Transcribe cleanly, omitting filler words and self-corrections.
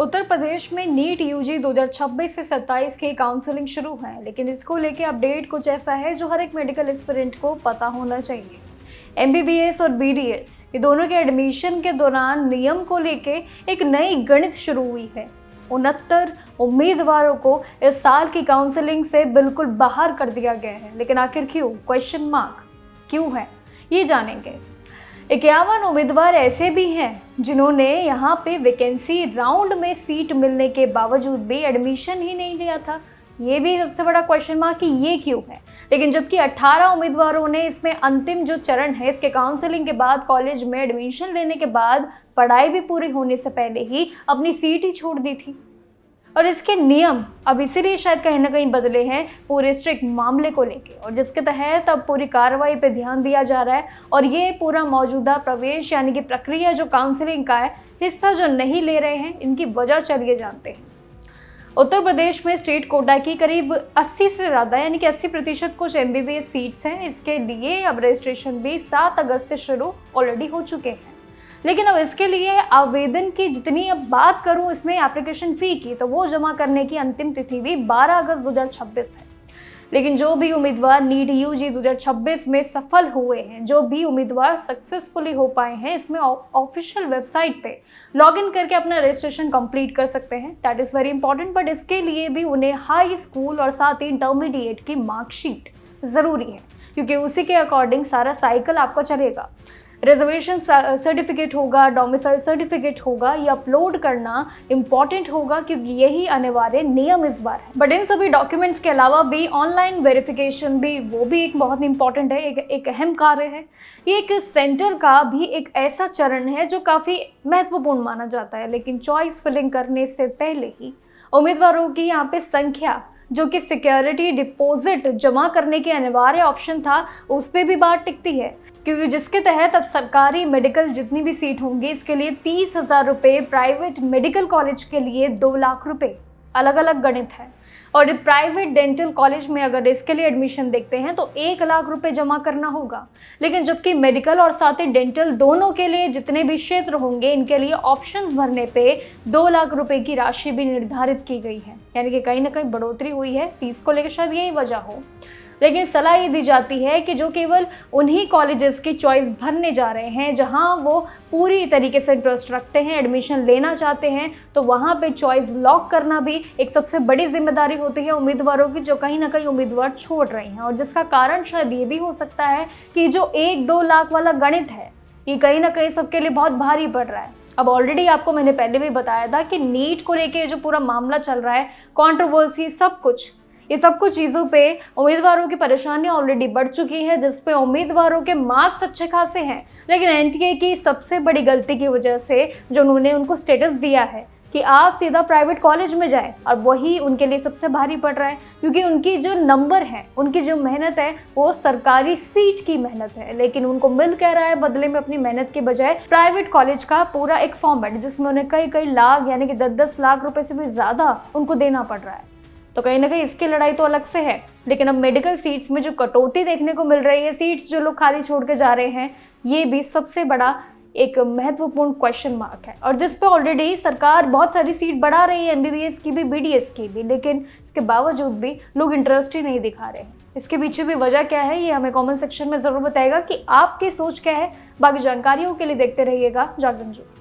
उत्तर प्रदेश में NEET UG 2026 से 27 की काउंसलिंग शुरू है, लेकिन इसको लेके अपडेट कुछ ऐसा है जो हर एक मेडिकल एस्पिरेंट को पता होना चाहिए। एमबीबीएस और बीडीएस ये दोनों के एडमिशन के दौरान नियम को लेके एक नई गणित शुरू हुई है। 69 उम्मीदवारों को इस साल की काउंसलिंग से बिल्कुल बाहर कर दिया गया है, लेकिन आखिर क्यों? क्वेश्चन मार्क क्यों है, ये जानेंगे। 51 उम्मीदवार ऐसे भी हैं जिन्होंने यहाँ पे वैकेंसी राउंड में सीट मिलने के बावजूद भी एडमिशन ही नहीं लिया था। ये भी सबसे बड़ा क्वेश्चन मार्क कि ये क्यों है। लेकिन जबकि 18 उम्मीदवारों ने इसमें अंतिम जो चरण है इसके काउंसलिंग के बाद कॉलेज में एडमिशन लेने के बाद पढ़ाई भी पूरी होने से पहले ही अपनी सीट ही छोड़ दी थी। और इसके नियम अब इसीलिए शायद कहीं ना कहीं बदले हैं पूरे स्ट्रिक्ट मामले को लेके, और जिसके तहत अब पूरी कार्रवाई पे ध्यान दिया जा रहा है। और ये पूरा मौजूदा प्रवेश यानी कि प्रक्रिया जो काउंसलिंग का है हिस्सा जो नहीं ले रहे हैं, इनकी वजह चलिए जानते हैं। उत्तर प्रदेश में स्टेट कोटा की करीब 80 से ज़्यादा यानी कि 80% कुछ एमबीबीएस सीट्स हैं। इसके लिए अब रजिस्ट्रेशन भी 7 अगस्त से शुरू ऑलरेडी हो चुके हैं। लेकिन अब इसके लिए आवेदन की जितनी अब बात करूं इसमें एप्लीकेशन फ़ी की, तो वो जमा करने की अंतिम तिथि भी 12 अगस्त 2026 है। लेकिन जो भी उम्मीदवार नीट यूजी 2026 में सफल हुए हैं, जो भी उम्मीदवार सक्सेसफुली हो पाए हैं, इसमें ऑफिशियल वेबसाइट पे लॉगिन करके अपना रजिस्ट्रेशन कंप्लीट कर सकते हैं। That is very important. But इसके लिए भी उन्हें हाई स्कूल और साथ ही इंटरमीडिएट की मार्कशीट ज़रूरी है, क्योंकि उसी के अकॉर्डिंग सारा साइकिल आपका चलेगा। रिजर्वेशन सर्टिफिकेट होगा, डोमिसाइल सर्टिफिकेट होगा, ये अपलोड करना इम्पॉर्टेंट होगा क्योंकि यही अनिवार्य नियम इस बार है। बट इन सभी डॉक्यूमेंट्स के अलावा भी ऑनलाइन वेरिफिकेशन भी एक बहुत इंपॉर्टेंट है, एक अहम कार्य है। ये एक सेंटर का भी एक ऐसा चरण है जो काफ़ी महत्वपूर्ण माना जाता है। लेकिन चॉइस फिलिंग करने से पहले ही उम्मीदवारों की यहाँ पे संख्या जो कि सिक्योरिटी डिपॉजिट जमा करने के अनिवार्य ऑप्शन था, उस पर भी बात टिकती है, क्योंकि जिसके तहत अब सरकारी मेडिकल जितनी भी सीट होंगी इसके लिए 30,000 रुपये, प्राइवेट मेडिकल कॉलेज के लिए 2 लाख रुपये, अलग अलग गणित है। और प्राइवेट डेंटल कॉलेज में अगर इसके लिए एडमिशन देखते हैं तो 1 लाख रुपए जमा करना होगा। लेकिन जबकि मेडिकल और साथ ही डेंटल दोनों के लिए जितने भी क्षेत्र होंगे इनके लिए ऑप्शंस भरने पे 2 लाख रुपए की राशि भी निर्धारित की गई है। यानी कि कहीं ना कहीं बढ़ोतरी हुई है फीस को लेकर, शायद यही वजह हो। लेकिन सलाह ये दी जाती है कि जो केवल उन्हीं कॉलेजेस की चॉइस भरने जा रहे हैं जहां वो पूरी तरीके से इंटरेस्ट रखते हैं, एडमिशन लेना चाहते हैं, तो वहां पे चॉइस लॉक करना भी एक सबसे बड़ी जिम्मेदारी होती है उम्मीदवारों की, जो कहीं ना कहीं उम्मीदवार छोड़ रहे हैं। और जिसका कारण शायद ये भी हो सकता है कि जो 1-2 लाख वाला गणित है ये कहीं ना कहीं सबके लिए बहुत भारी पड़ रहा है। अब ऑलरेडी आपको मैंने पहले भी बताया था कि नीट को लेके जो पूरा मामला चल रहा है, कंट्रोवर्सी, ये सब कुछ चीज़ों पे उम्मीदवारों की परेशानियां ऑलरेडी बढ़ चुकी है, जिस पे उम्मीदवारों के मार्क्स अच्छे खासे हैं। लेकिन एनटीए की सबसे बड़ी गलती की वजह से जो उन्होंने उनको स्टेटस दिया है कि आप सीधा प्राइवेट कॉलेज में जाएं, और वही उनके लिए सबसे भारी पड़ रहा है, क्योंकि उनकी जो नंबर है, उनकी जो मेहनत है वो सरकारी सीट की मेहनत है। लेकिन उनको मिल कह रहा है बदले में अपनी मेहनत के बजाय प्राइवेट कॉलेज का पूरा एक फॉर्मेट, जिसमें उन्हें कई लाख यानी कि 10-10 लाख रुपए से भी ज़्यादा उनको देना पड़ रहा है। तो कहीं ना कहीं इसकी लड़ाई तो अलग से है। लेकिन अब मेडिकल सीट्स में जो कटौती देखने को मिल रही है, सीट्स जो लोग खाली छोड़ के जा रहे हैं, ये भी सबसे बड़ा एक महत्वपूर्ण क्वेश्चन मार्क है। और जिस पे ऑलरेडी सरकार बहुत सारी सीट बढ़ा रही है, एमबीबीएस की भी, बीडीएस की भी, लेकिन इसके बावजूद भी लोग इंटरेस्ट ही नहीं दिखा रहे हैं। इसके पीछे भी वजह क्या है ये हमें कमेंट सेक्शन में ज़रूर बताएगा कि आपकी सोच क्या है। बाकी जानकारियों के लिए देखते रहिएगा जागरण न्यूज़।